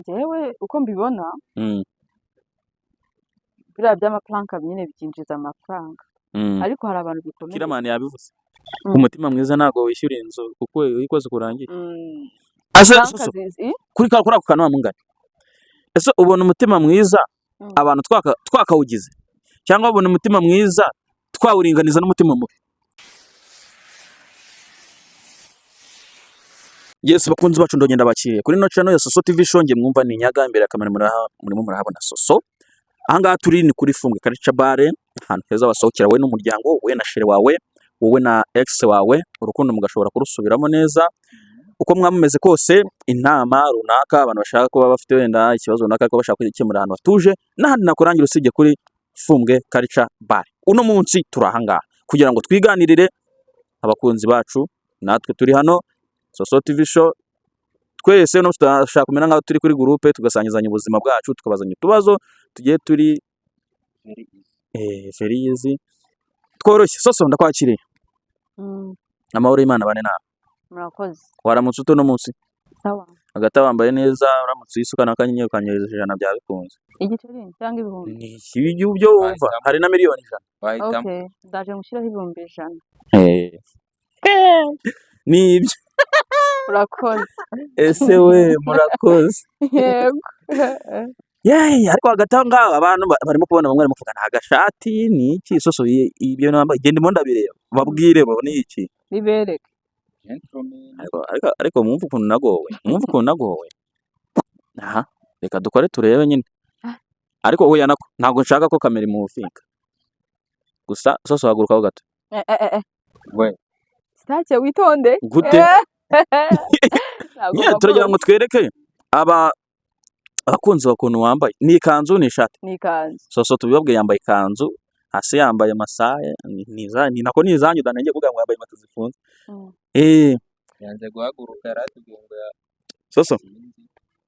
Njyewe uko mbibona Mm. biriya by'amafaranga nyine byinjiza amafaranga Mm. ariko hari abantu bikomereza. Kiramani yabivuze. Mm. Umutima mwiza ntago wishyura inzu kuko iyo uyikoze kurangiye. Mm. Ase Franka soso zizi kuri ako kantu wamungana. Ese ubona umutima mwiza abantu twakawugize cyangwa ubona umutima mwiza twawuringaniza n'umutima mubi? Yes, bakunzi bacu ndongenda bakiriye kuri no channel ya Soso TV show. Nge mwumva ni Nyaga, imbere ya kamera murimo murahabona Soso. Ahangaha turi ni kuri Fumbwe Culture Bar, ahantu heza wasohokera we n'umuryango we na shere wawe, wowe na ex wawe, urukundo mugashobora kurusubiramo neza uko mwamumeze kose. Intama runaka abantu bashaka kuba bafite wenda ikibazo runaka ko bashaka kwikemura ahantu batuje, n'ahandi nakurangira usibye kuri Fumbwe Culture Bar. Uno munsi turahangaha kugira ngo twiganirire abakunzi bacu, natwe turi hano Soso TV show. Twese no tutashaka kumera nkaho turi kuri groupe tugasangizanya ubuzima bwacu, tukabazanya utubazo tugiye turi very easy tworoshye. Soso ndakwakiriye. Amahoro y'Imana bane nawe. murakoze. Waramutse uto no munsi? Sawa. Agata wambaye neza, uramutse isukana kanyenyeri ukanyohereza ijana bya bikunze. Igiceri cyangwa ibihumbi? Ni ibi byo wumva hari na miliyoni ijana. Okay, ndaje mushyiraho ibihumbi ijana. Ni ibyo. Murakoze. Ese we murakoze. Yego. Ariko agatanga abantu barimo kubona bamwe barimo kuvugana agashati ni iki Soso ibyo namba gende mo ndabireba babwire bo ni iki Bibereke. ariko mwumva ukuntu nagowe aha reka dukore turebe nyine. Ariko we yanako ntago nshaka ko kamera imufinka gusa. Soso hagurukaho gato we sitake witonde gute. Turagira ngo twereke abakunzi bakuntu wambaye ni ikanzu ni ishati. Ni ikanzu. Soso tubibabwiye yambaye ikanzu, hasi yambaye masaye ni nako nizanyu danenge kuvuga ngo yambaye inkweto zifunze. Yanze guhaguruka yaratubwiye ngo Soso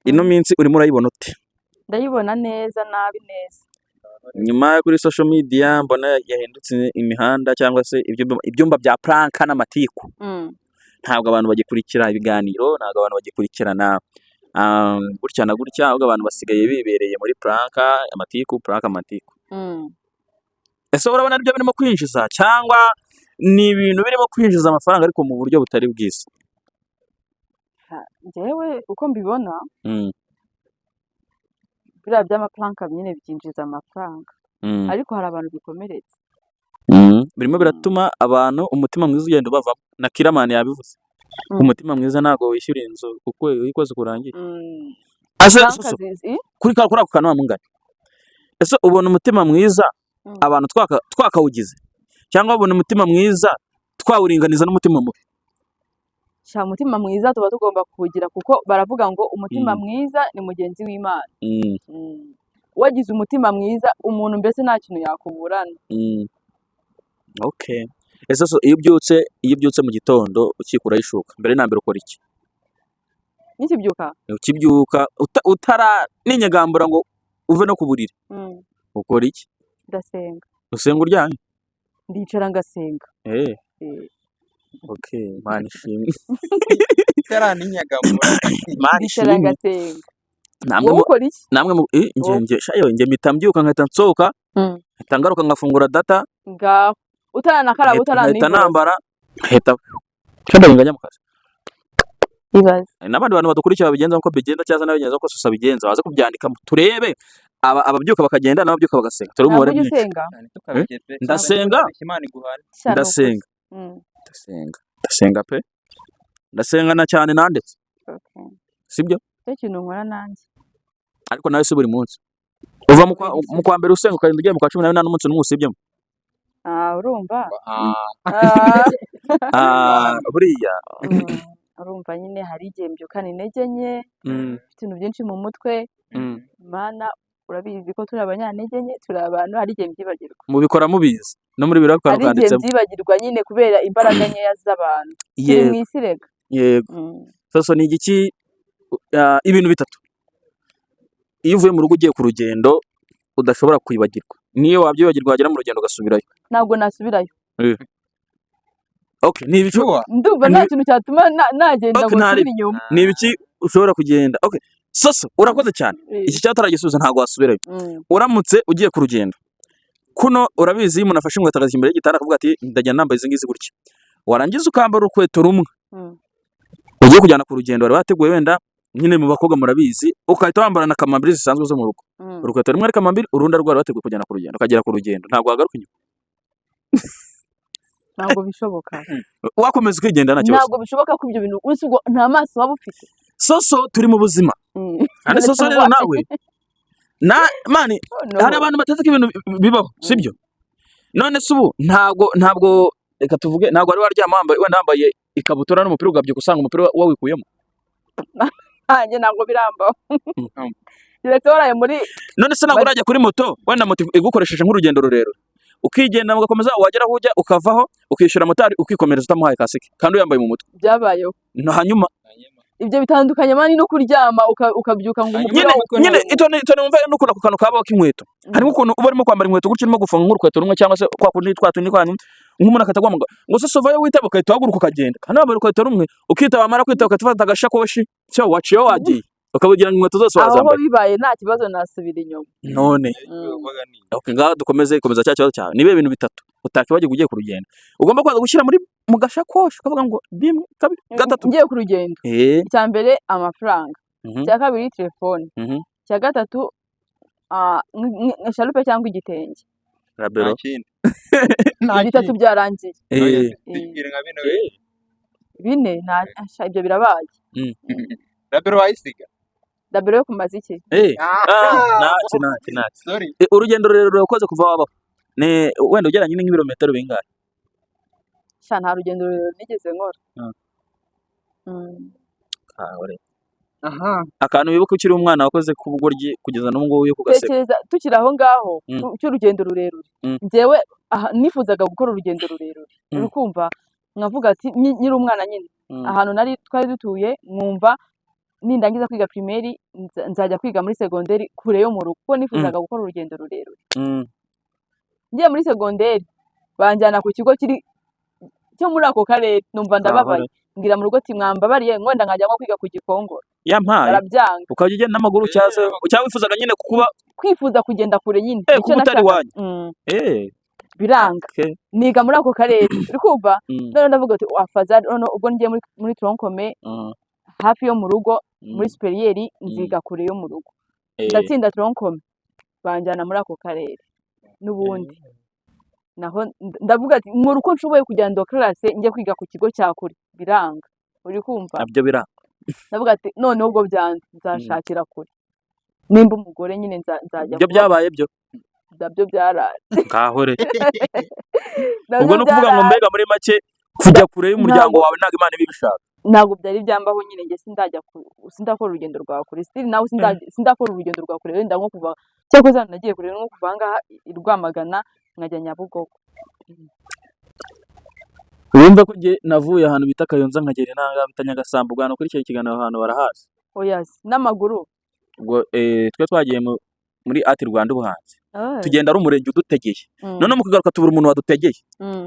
ino minsi urimo urayibona ute? Ndayibona neza nabi neza. Nyuma kuri social media mbona yahindutse imihanda cyangwa se ibyumba bya prank n'amatiku. Ntabwo abantu bagikurikira ibiganiro, ntabwo abantu bagikurikirana gutya na gutya, ahubwo abantu basigaye bibereye muri prank amatiku. Ese urabona aribyo birimo kwinjiza cyangwa ni ibintu birimo kwinjiza amafaranga ariko mu buryo butari bwiza? Njyewe uko mbibona biriya by'amafaranga nyine byinjiza amafaranga ariko hari abantu bikomereza. Birimo biratuma abantu umutima mwiza ugenda ubavamo. Na Kiramani yabivuze. Umutima mwiza ntago wishyura inzu kuko uyikoze kurangiye. Ase Soso kuri ako kantu wamungana. Ese ubona umutima mwiza abantu twakawugize cyangwa ubona umutima mwiza twawuringaniza n'umutima mubi? Sha umutima mwiza tuba tugomba kuwugira kuko baravuga ngo umutima mwiza ni mugenzi w'Imana. Wagize umutima mwiza umuntu mbese nta kintu yakuburana. Okay. Ese so iyo ubyutse mu gitondo ukikura ishuka mbere na mbere ukora iki? Nikibyuka? Ukibyuka utara ninyagambura ngo uve no kuburira. Ukora iki? Ndasenga. Usenga uryamye? Ndicara ngasenga. Okay, Imana ishimwe. Karani nyagambura. Imana ishimwe. Ngasenga. Namwe nge mitambyuka nkahita nsohoka, ntangaruka ngafungura data. Ngaho utaranakara utaranigwa nambara heta cyandabinganya mu kazi. Ibaze n'abandi bantu badukurikira babigenza uko bigenda cyangwa nabigenza uko Soso bigenza, baze kubyandika turebe ababyuka bakagenda n'ababyuka bagasenga. Turi umubare mwinshi. Ndasenga pe ndasenga na cyane nandetse. Sibyo cyo kintu nkora nanjye. Ariko nawe se buri munsi uva mu kwa mbere usenga ukagenda ugiye mu kwa 18 n'umunsi n'umwe usibyemo. Urumva buriya urumva nyine hari igihe mbyukana intege nke, ibintu byinshi mu mutwe. Mana urabizi ko turi abanyantege nke, turi abantu, hari igihe mbyibagirwa. Mubikora mubizi no muri biro kwa kwanditsemo. Hari igihe mbyibagirwa nyine kubera imbaraga nkeya z'abantu. Turi mu isi rega. Yego. Soso ni igiki ibintu bitatu iyo uvuye mu rugo ugiye ku rugendo udashobora kwibagirwa? Niyo wabyibagirwa wagera mu rugendo ugasubirayo. Ntabwo nasubirayo. Okay, ni ibicu ndumva nta kintu cyatuma nagenda ngo nsubire inyuma. Ni ibiki ushobora kugenda? Okay, Soso urakoze cyane. Iki cyaho utaragisubiza ntabwo wasubirayo. Uramutse ugiye ku rugendo kuno urabizi iyo umuntu afashe inkweto agashya imbere y'igitanda akavuga ati ndajya nambaye izi ngizi gutya, warangiza ukambara urukweto rumwe ugiye kujyana ku rugendo wari wateguye wenda nyine mu bakobwa murabizi, ukahita wambara na kamambiri zisanzwe zo mu rugo, urukweto rumwe ari kamambiri, urundi rwari wateguye kujyana ku rugendo, ukagera ku rugendo ntabwo wagaruka inyuma. Ntabwo bishoboka. Wakomeza ukigenda nta kibazo. Ntabwo bishoboka ko ibyo bintu usubwo nta maso waba ufite. Soso turi mu buzima. Kandi soso rero nawe mani hari abantu bateze ko ibintu bibaho sibyo. None se ubu ntabwo reka tuvuge ntabwo wari waryama wambaye ikabutura n'umupira ugabyuka usanga umupira wawikuyemo. Nanjye ntabwo birambaho. Diretse waraye muri none se ntabwo urajya kuri moto wenda moto igukoresheje nk'urugendo rurerure ukigenda mugakomeza wagera aho ujya ukavaho ukishyura motari ukikomereza utamuhaye kasike kandi uyambaye mu mutwe. Byabayeho. Hanyuma ibyo bitandukanye mani no kuryama ukabyuka ngo nyine itone wumva n'ukunda ku kantu kabaho k'inkweto. Harimo ukuntu uba urimo kwambara inkweto gutyo urimo gufunga nk'urukweto rumwe cyangwa se kwa kundi twatundi kwanu nk'umuntu akatagwa ngo se sovayo witaba ukahita uhaguruka ukagenda kandi wambaye urukweto rumwe ukitaba amara kwitaba ukafata agashakoshi cyo waciye wagiye ukabugira ngo inkweto zose wazambaye. Aho bibaye nta kibazo nasubira inyuma. None ngaho komeza cya kibazo cyawe nibe ibintu bitatu utakibagiye ugiye ku rugendo ugomba kwaza gushyira mu gashakoshi ukavuga ngo bimwe kabiri gatatu ngiye ku rugendo. Icya mbere amafaranga, icya kabiri telefone, icya gatatu sharupe cyangwa igitenge. Rabero bitatu byarangiye. Bine ibyo birabaye. Rabero wayisiga Rabero yo kumaza iki? Sorry. Urugendo rurerure ukoze kuva wabaho wenda ugeranye nk'ibirometero bingahe? Sha nta rugendo rurerure nigeze nkora. Akantu wibuka ukiri umwana wakoze ku bugoryi kugeza n'ubu ngubu yo kugaseka. Tekereza tukiri aho ngaho cy'urugendo rurerure njyewe nifuzaga gukora urugendo rurerure uri kumva nkavuga ati nyiri umwana nyine ahantu twari dutuye mwumva nindangiza kwiga primaire nzajya kwiga muri segonderi kure yo mu rugo kuko nifuzaga gukora urugendo rurerure. Ngiye muri segonderi banjyana ku kigo kiri cyo muri ako karere numva ndababaye ngira mu rugo ati mwambabariye ngonda nkajya nko kwiga ku Gikongoro. Barabyanga ukajya ugenda n'amaguru cyangwa wifuzaga nyine kwifuza kugenda kure nyine icyo nashaka biranga niga muri ako karere uri kumva none ndavuga ati wafaza none ubwo ngiye muri tronkome hafi yo mu rugo muri superieri nziga kure yo mu rugo ndatsinda tronkome banjyana muri ako karere n'ubundi naho ndavuga ati mu ruko nshoboye kujyana classe njye kwiga ku kigo cya kure biranga uri kumva nabyo biranga ndavuga ati none ubwo byanze nzashakira kure nimba umugore nyine nzajya byo byabaye byo ndabyo byaraje kahore ubwo no kuvuga ngo mbega muri make kujya kure y'umuryango wawe ntabwo Imana ibishaka ntabwo byari byambaho nyine njye sindakora urugendo rwa kure still nawe sindakora urugendo rwa kure wenda nko kuva cyakoze nagiye kure nko kuva ngaha i Rwamagana nkajya Nyabugogo. Wumva ko nge navuye ahantu bita Kayonza nkagera intanga bita Nyagasambu bwana kuri icyo kiganiro ahantu barahazi n'amaguru ubwo twe twagiye muri Ati Rwanda ubuhanzi tugenda ari umurenge udutegeye none mu kagaruka tubura umuntu wadutegeye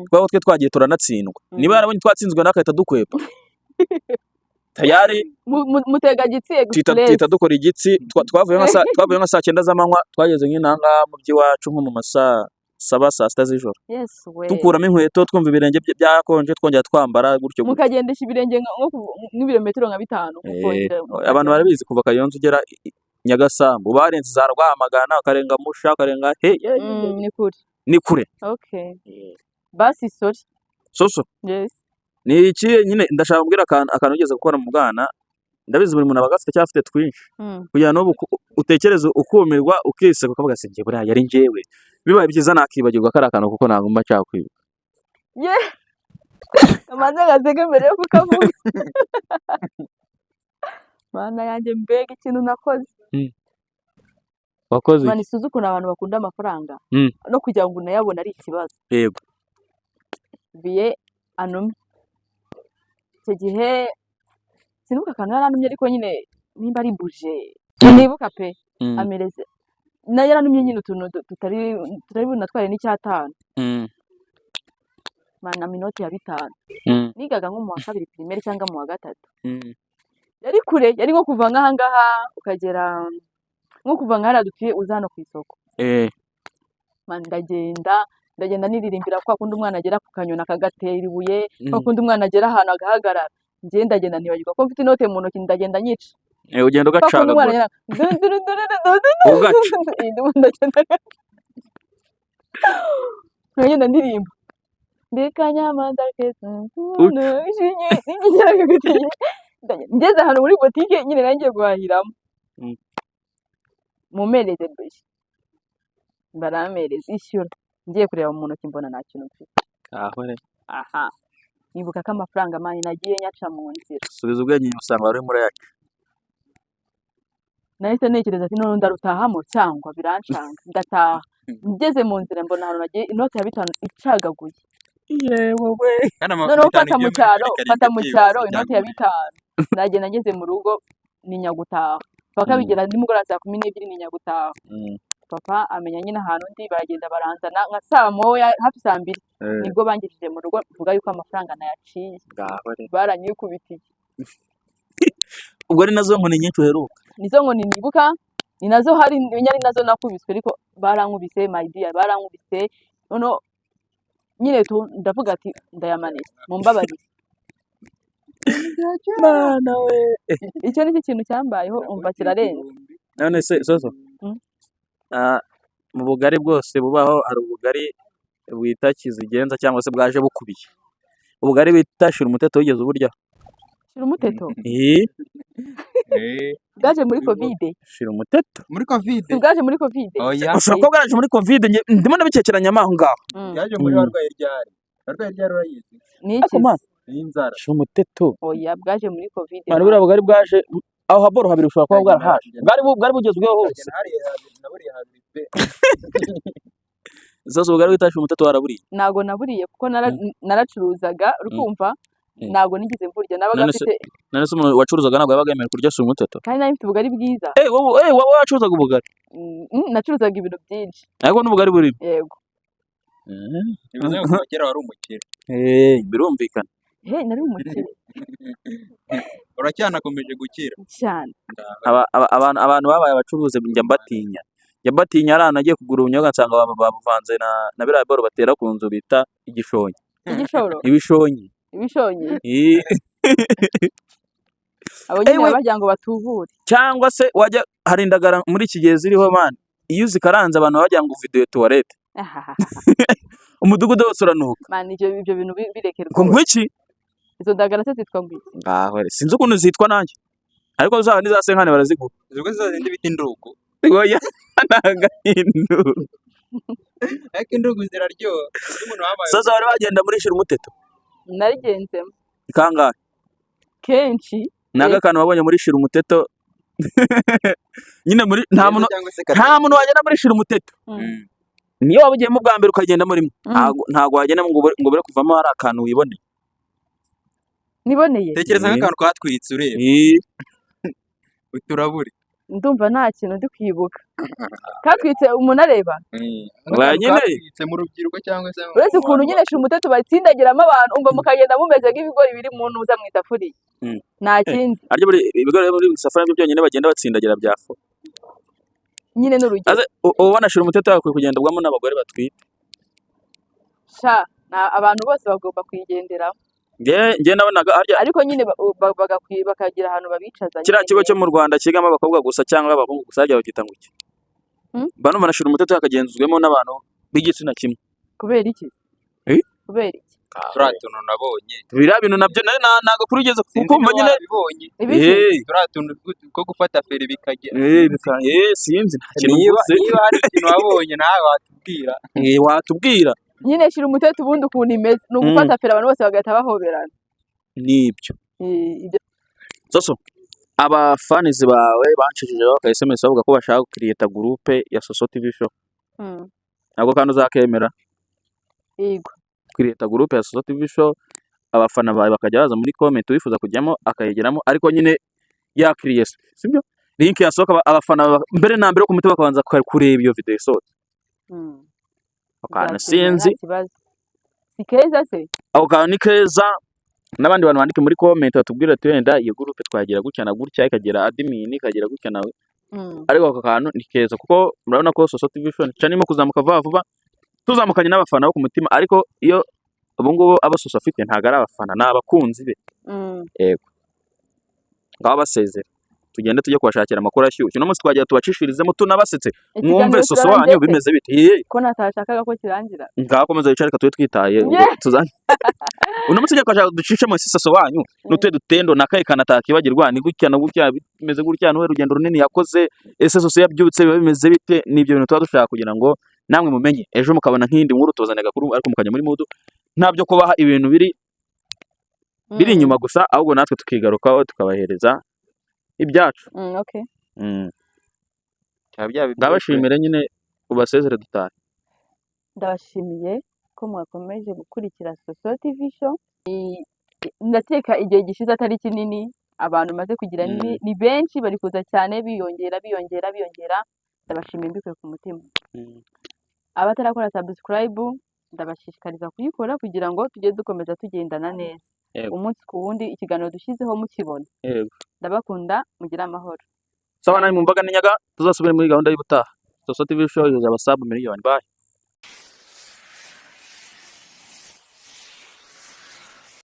twaba twe twagiye turanatsindwa niba yarabonye twatsinzwe nakahita dukwepa tayari mutega gitsi express twita dukora igitsi twavuye nka saa 9 z'amanywa twageze nk'inanga mu by'iwacu nko mu masaa 7 z'ijoro dukuramo inkweto twumva ibirenge byakonje twongera twambara gutyo mukagendesha ibirenge nk'ibirometero nka 5 abantu barabizi kuva Kayonza ugera Nyagasambu barenze za Rwamagana akarenga Musha akarenga ni kure okay basi sorry soso ni iki nyine ndashaka kubwira akantu ugeze gukora mu bwana ndabizi buri muntu abagafite cyafite twinshi kugira no utekereze ukumirwa ukiseka ukavuga se ngiye buriya yari ngewe bibaye byiza nakibagirwa kari akantu kuko ntabwo mba cyakwiba amanze gazege mbere yo kukavuga Mana yanjye mbega ikintu nakoze wakoze Mana isuzu ukuntu abantu bakunda amafaranga no kugira ngo unayabone ari ikibazo. Yego biye anumye icyo gihe sinuka akantu yaranumye ariko nyine nimba ari buje nibuka pe amereze nayo yaranumye nyine utuntu tutari bunatware n'icyatanu mana minoti ya 5 nigaga nko mu wa 2 primaire cyangwa mu wa 3 yari kure, yari nko kuva nk'aha ngaha ukagera nko kuva nk'ahariya dutuye uza hano ku isoko. Ndagenda niririmbira kwa kundi umwana agera ku kanyoni akagatera ibuye, kwa kundi umwana agera ahantu agahagarara, njye ndagenda nibagirwa ko mfite inote mu ntoki, ndagenda nyica. Ugenda ugacagagura nkagenda ndirimba mbika nyamanda keza ngeze ahantu muri botike nyine nangiye guhahiramo, mumereze mbese baramereza ishyura, ngiye kureba mu ntoki mbona nta kintu mfite. Aha nibuka ko amafaranga mani nagiye nyaca mu nzira. Subiza ubwenge usanga wari muri yacu. Nahise ntekereza ati none ndarutahamo cyangwa birancanga, ndataha. Ngeze mu nzira mbona ahantu nagiye inoti ya 5 icagaguye. Yewe we. Noneho fata mu cyaro inoti ya 5. Ndagenda ngeze mu rugo ninya gutaha. Paka bigera nimugoroba saa 12 ninya gutaha. Papa amenya nyine ahantu ndi, baragenda baranzana nka saa moya hafi saa 2 nibwo bangishije mu rugo, mvuga yuko amafaranga nayaciye. Baranyikubitiye. Ubwo ari nazo nkoni nyinshi uheruka? Nizo nkoni ndibuka, ni nazo hari nyari nazo nakubiswe, ariko barankubise my dear, barankubise. Nono nyine ndavuga ati ndayamanitse mumbabarire. Mana we. Icyo ni ikintu cyambayeho umva kirarenze. None se soso mu bugari bwose bubaho hari ubugari bwita kizigenza cyangwa se bwaje bukubiye. Ubugari bita shira umuteto wigeze uburya? Shira umuteto? Bwaje muri covid. Shira umuteto muri covid? Bwaje muri covid. Oya, ushobora kuba bwaje muri covid, ndimo ndabikekeranya amaho ngaho. Yaje muri warwaye ryari? Warwaye ryari urayizi? Ni iki? N'inzara. Shira umuteto. Oya, bwaje muri covid. Bari buriya bugari bwaje aho haboro habiri ushobora kuba bwarahaje. Bwari bugezweho hose. Naburiye habiri. Zozo ubugari witashe umuteto waraburiye? Nago naburiye kuko naracuruzaga urukumva. Nago nigize mburya nabaga mfite. None se umuntu wacuruzaga ntabwo yabaga yemerewe kurya shira umuteto? Kandi nari mfite ubugari bwiza. Wowe wacuruzaga ubugari? Nacuruzaga ibintu byinshi. Ariko n'ubugari buri? Yego. Bivuze ngo kera wari umukire. Birumvikana. Nari umukire. Uracyanakomeje gukira cyane. Abantu babaye abacuruzi njya mbatinya ari ahantu nagiye kugura ubunyobwa nsanga babuvanze na biriya boro batera ku nzu bita igishonyi. Igishoro? Ibishonyi. Abo nyine bagira ngo batuvure. Cyangwa se wajya hari indagara muri iki gihe ziriho mani, iyo uzikaranze abantu bagira ngo video toilette. Umudugudu wose uranuka. Mani ibyo bintu birekerwa. Ngo iki? Izo ndagara se zitwa ngwiki? Sinzi ukuntu zitwa nanjye. Ariko zaba nizasenkane barazigura. Zibwo zindi bita indugu. Oya, ntaga indugu. Ariko indugu ziraryoha. Umuntu wabaye. Sasa wari wagenda muri shira umuteto? Narigenzemo. Kangahe? Kenshi. Naga kantu wabonye muri shira umuteto. Nyine muri nta muntu wagenda muri shira umuteto. Niyo wabugiyemo bwa mbere ukagenda murimo. Ntago wagenda ngo bure kuvamo hari akantu wiboneye. Niboneye? Tekereza nk'akantu katwitse ureba. Uturabure. Ndumva nta kintu ndi kwibuka. Katwitse umuntu areba? Nyine katwitse mu rubyiruko cyangwa se uretse ukuntu nyine shira umuteto batsindagiramo abantu umva mukagenda mumeze nk'ibigori biri mu ntuza mu isafuriya. Nta kindi. Aryo ibigori muri isafuriya byo byonyine bagenda batsindagira byafo. Nyine n'urugero. Ubona shira umuteto yakwiye kugenderwamo n'abagore batwite. Abantu bose bagomba kwigenderaho. Nge nabonaga harya ariko nyine bakagira ahantu babicaza. Kiriya kigo cyo mu Rwanda kigamo abakobwa gusa cyangwa abahungu gusa hajya bakita ngo iki? Bano banashira umuteto yakagenzuzwemo n'abantu b'igitsina kimwe. Kubera iki? Kubera iki? Turatuntu nabonye. Biriya bintu nabyo naga kuri ugeze kukumva nyine. Turatuntu ko gufata feri bikagera. Sinzi nta kintu gusa. Niba hari ikintu wabonye nawe watubwira. Watubwira. Nyine shira umuteto ubundi ukuntu imeze no gufata feri abantu bose bagahita bahoberana. Nibyo. Soso abafanizi bawe banshishije baka SMS bavuga ko bashaka create groupe ya Soso TV show. Ntabwo kandi uzakemera. Yego. Create groupe ya Soso TV show abafana bawe bakajya baza muri comment wifuza kujyamo akayegeramo ariko nyine ya create. Sibyo? Link yasohoka abafana mbere na mbere ku mutima bakabanza kureba iyo video isohotse. Akana sinzi. Si keza se? Ako kantu ni keza n'abandi bantu bandike muri comment batubwire ati wenda iyo groupe twagira gutya na gutya ikagira admin ikagira gutya nawe ariko ako kantu ni keza kuko murabona ko Soso TV Show cyane mo kuzamuka vuba tuzamukanye n'abafana bo ku mutima ariko iyo ubu ngubu abo Soso afite ntago ari abafana n'abakunzi be yego ngaba basezera tugende tujye kubashakira amakuru ashyushye uno munsi twagiye tubacishirizemo tunabasetse mwumve Soso wanyu bimeze bite ko natashakaga ko kirangira ngakomeza wicare ka tuye twitaye tuzanye uno munsi cyakashaka ducishe mu Soso wanyu n'utwe dutendo nakaye kanatakibagirwa ni gutya na gutya bimeze gutya no rugendo runini yakoze ese Soso yabyutse bimeze bite nibyo bintu tuba dushaka kugira ngo namwe mumenye ejo mukabona nk'indi nkuru tuzanaga kuri ariko mukajya muri mudu ntabyo kubaha ibintu biri inyuma gusa ahubwo natwe tukigarukaho tukabahereza ibyacu okay ndabashimire nyine ubasezere dutahe ndabashimiye ko mwakomeje gukurikira Soso TV Show ndateka igihe gishize atari kinini abantu maze kugira ni benshi bari kuza cyane biyongera ndabashimiye mbikuye ku mutima abatarakora subscribe ndabashishikariza kuyikora kugira ngo tujye dukomeza tugendana neza umunsi ku wundi ikiganiro dushyizeho mukibona ndabakunda mugira amahoro sawa nawe mumvaga ninyaga tuzasubire muri gahunda y'ubutaha Soso TV Show izaba sub miliyoni bye